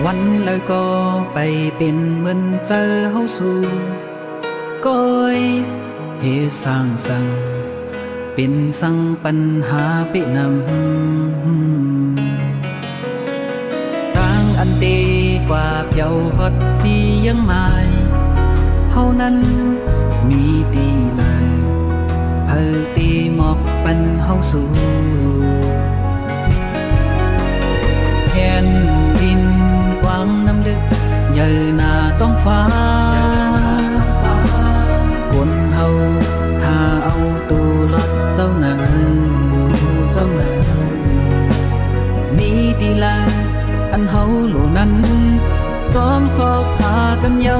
วันแล้วก็ไปเป็นเหมือนเจอเฮาสู่ก้อยเหตุสร้างสั่งเป็นสั่งปัญหาไปนำต่างอันเดกว่าเปียวฮอดที่ยังหมายเฮานั้นมีตีเลยเพิ่นตีหมอกปันเฮาสู่แผ่นดินกว้างน้ำลึกใหญ่หน้าต้องฟ้าคนเฮาหาเอาตูลอดเจ้าหน้ามีดีลาอันเฮาหลูนั้นจอมสอบหากันเยา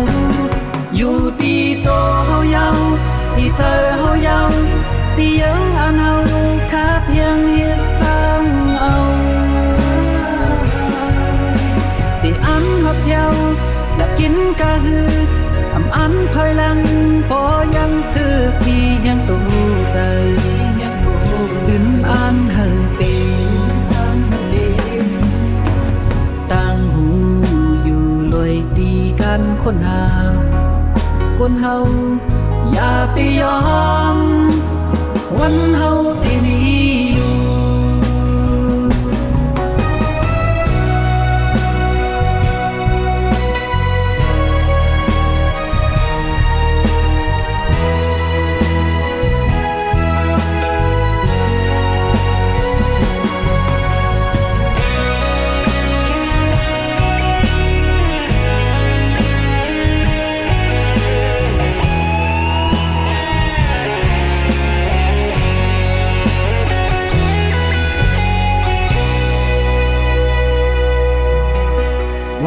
อยู่ที่โตเฮาเยาที่เธอเฮาเยาที่ยังอันเฮาคาเพียงเฮ็ดสร้างเอาที่อันฮอดเยาอยากกินกะฮืออันถอยหลังพอยังคือที่ยังตู้ใจขึ้นอันหันเป็นต่างหูอยู่ลอยดีกันคนหาคนเฮาอย่าไปยอมวันเฮาที่มีอยู่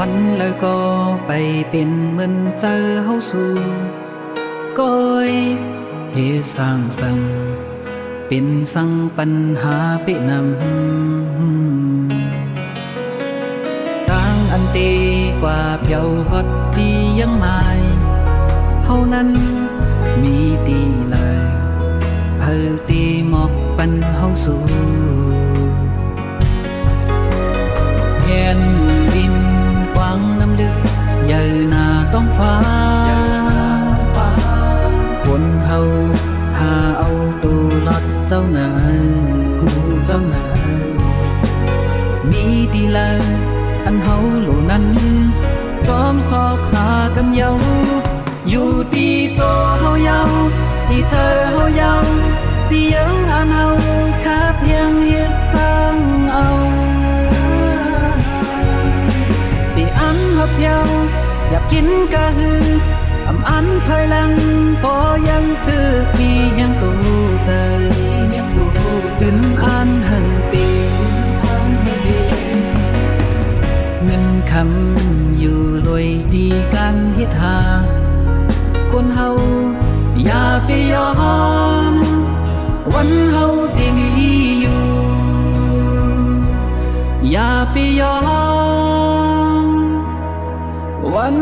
วันแล้วก็ไปเป็นเหมือนเจอเฮาสู่ก้อยเหตุสร้างสั่งเป็นสั่งปัญหาไปนำต่างอันเตกว่าเปียวฮอดที่ยังหมายเฮานั้นมีตีเลยเพิ่นตีหมอกปันเฮาสู่แผ่นดินกว้างน้ำลึกใหญ่หน้าต้องฟ้าคนเฮาหาเอาตูลอดเจ้าหน้ามีดีลาอันเฮาหลูนั้นจอมสอบหากันเยาอยู่ที่โตเฮาเยาที่เธอเฮาเยาที่ยังอันเฮาคาเพียงเฮ็ดสร้างเอาที่อันฮอดเยาอยากกินกะฮืออันถอยหลังพอยังตึกมียังตู้ใจขึ้นอันหันเป็นเงินคำอยู่ลอยดีกันเฮ็ดหาคนเฮาอย่าไปยอมวันเฮาที่มีอยู่อย่าไปยอมวัน